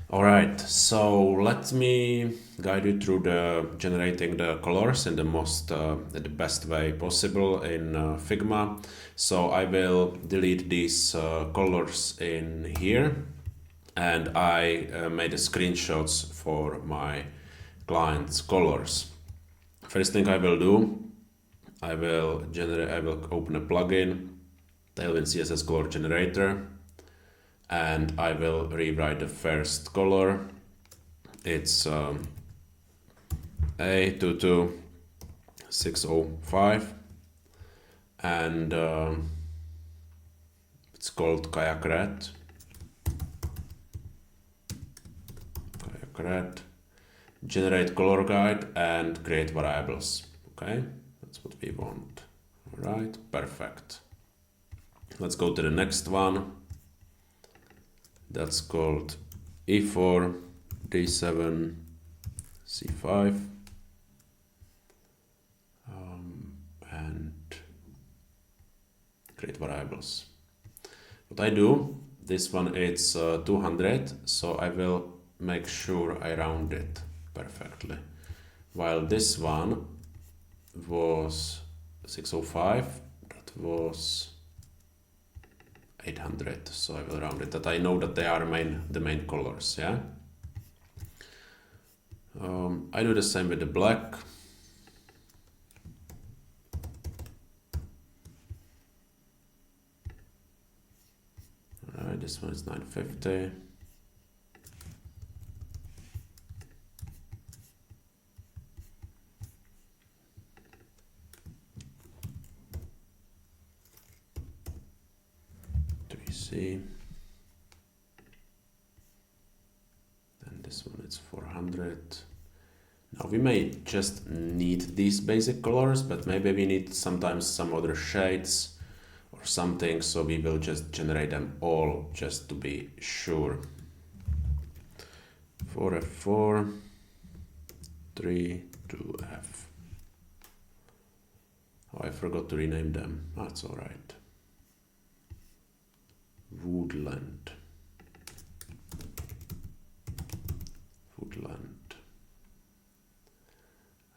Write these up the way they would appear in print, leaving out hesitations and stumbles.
Alright, so let me guide you through the generating the colors in the best way possible in Figma. So I will delete these colors in here, and I made a screenshots for my client's colors. First thing I will do, I will open a plugin, Tailwind CSS Color Generator, and I will rewrite the first color. It's A22605, and it's called Kayak Red. Kayak Red. Generate color guide and create variables. Okay, that's what we want. All right, perfect. Let's go to the next one. That's called E4, D7, C5, and create variables. What I do, this one it's 200, so I will make sure I round it perfectly. While this one was 605, that was 800, so I will round it, that I know that they are the main colors, yeah? I do the same with the black. Alright, this one is 950. See, and this one is 400. Now we may just need these basic colors, but maybe we need sometimes some other shades or something, so we will just generate them all just to be sure. 4F4, 3, 2F. Oh, I forgot to rename them. That's all right. Woodland,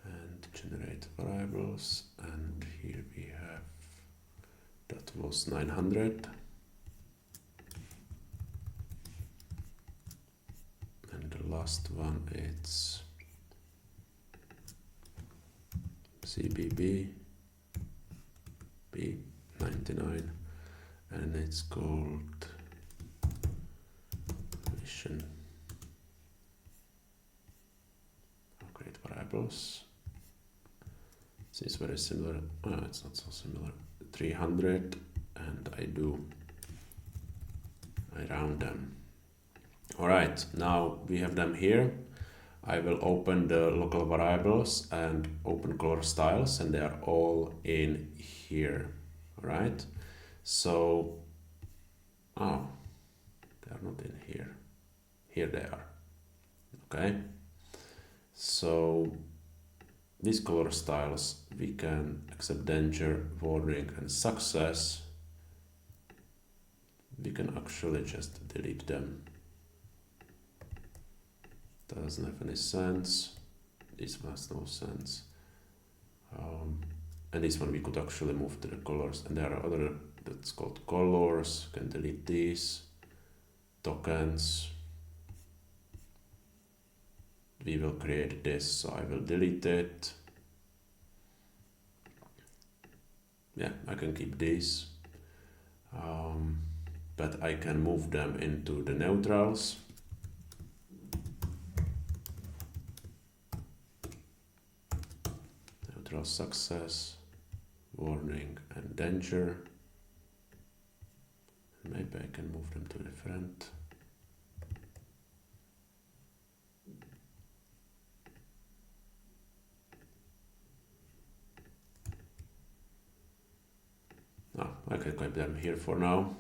and generate variables, and here we have, that was 900, and the last one it's CBB B99, and it's called mission. Create variables. It's very similar. It's not so similar. 300, and I round them. All right, now we have them here. I will open the local variables and open color styles, and they are all in here. All right. So, they are not in here. Here they are. Okay. So these color styles, we can accept danger, warning, and success. We can actually just delete them. That doesn't have any sense. This makes no sense. And this one we could actually move to the colors, and there are other, that's called colors. You can delete these. Tokens. We will create this, so I will delete it. Yeah, I can keep these, but I can move them into the neutrals. Neutral success, warning, and danger. Maybe I can move them to different. I can keep them here for now.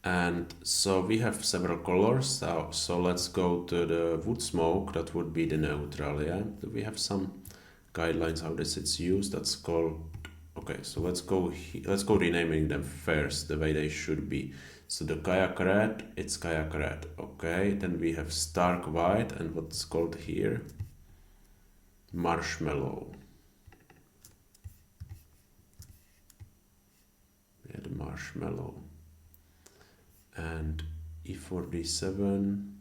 And so we have several colors. So let's go to the wood smoke. That would be the neutral. Yeah, we have some guidelines how this is used. That's called Okay, so let's go renaming them first the way they should be. So the kayak red, it's kayak red. Okay, then we have stark white, and what's called here? Marshmallow. Yeah, the marshmallow. And E47,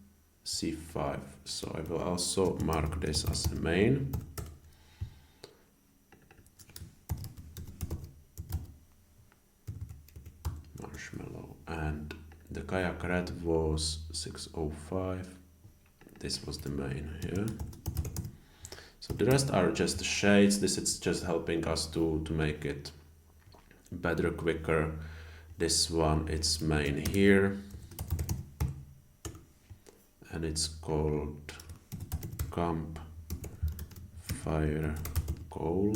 C5. So I will also mark this as a main. Marshmallow. And the kayak red was 605. This was the main here. So the rest are just shades. This is just helping us to make it better, quicker. This one, it's main here. And it's called camp fire coal.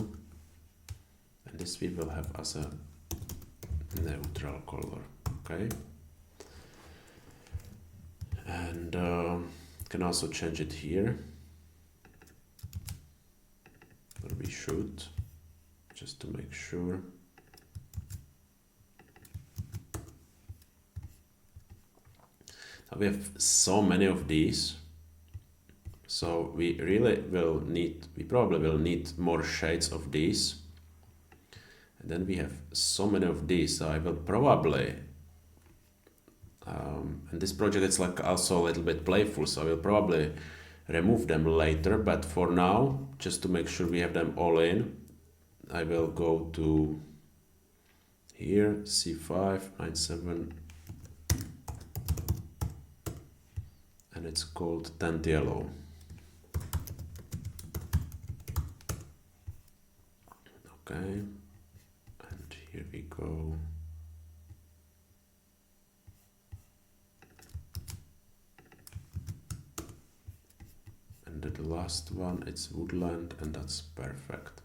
And this we will have as a neutral color. Okay. And can also change it here. Or we should, just to make sure. Now we have so many of these, so we probably will need more shades of these. And then we have so many of these, so I will probably, and this project is like also a little bit playful, so I will probably remove them later, but for now, just to make sure we have them all in, I will go to here, C5, 97, and it's called Tent Yellow. Okay, and here we go. And the last one, it's Woodland, and that's perfect.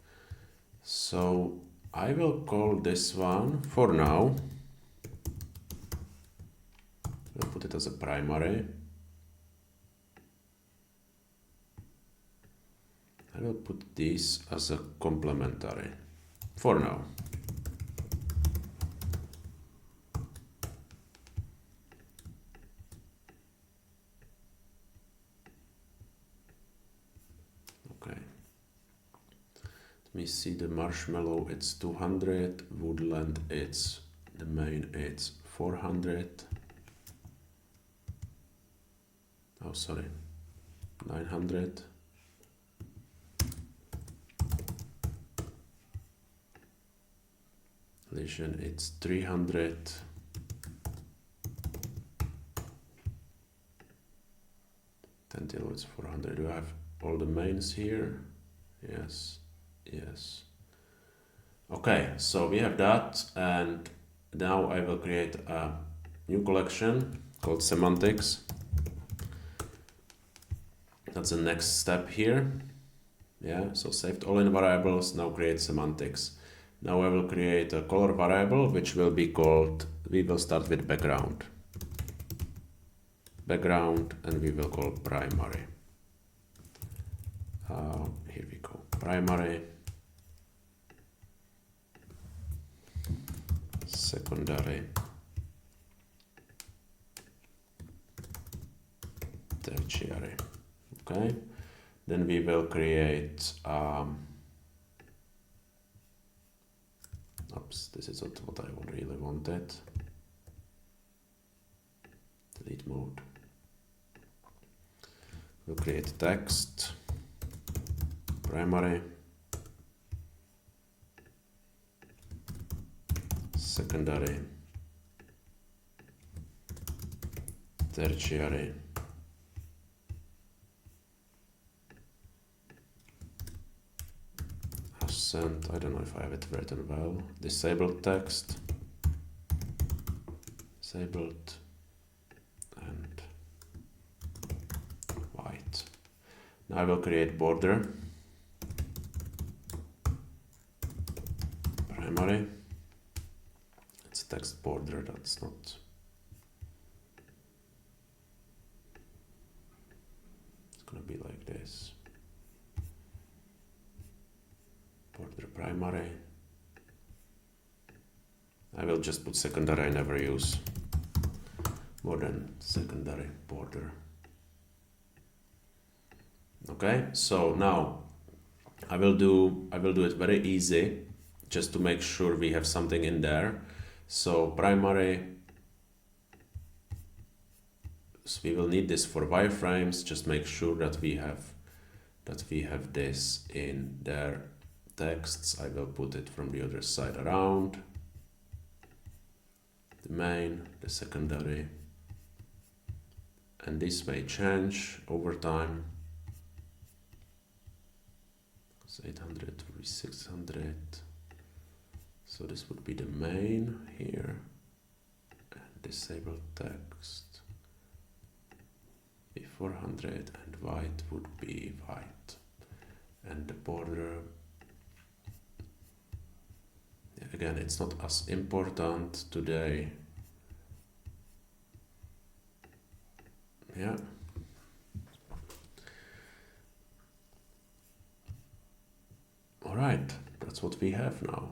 So I will call this one, for now, I'll put it as a primary. I will put this as a complementary, for now. Okay. Let me see, the marshmallow, it's 200, woodland, it's the main, it's 400. Oh, sorry, 900. Lesion, it's 300. Tentilo, it's 400. Do I have all the mains here? Yes, yes. Okay, so we have that, and now I will create a new collection called semantics. That's the next step here. Yeah, so saved all in variables, now create semantics. Now I will create a color variable, which will be called, we will start with background. Background, and we will call primary. Here we go, primary. Secondary. Tertiary. Okay. Then we will create, oops, this is not what I really wanted. Delete mode. We'll create text, primary, secondary, tertiary, accent, I don't know if I have it written well, disabled text, disabled, and white. Now I will create border, primary, it's text border, that's not, it's gonna be like this. Border primary, I will just put secondary. I never use more than secondary border. Okay, so now I will do it very easy, just to make sure we have something in there. So primary, so we will need this for wireframes. Just make sure that we have this in their texts. I will put it from the other side around. The main, the secondary, and this may change over time. So 800 to be 600. So this would be the main here, and disable text be 400, and white would be white, and the border, again, it's not as important today. Yeah. All right, that's what we have now.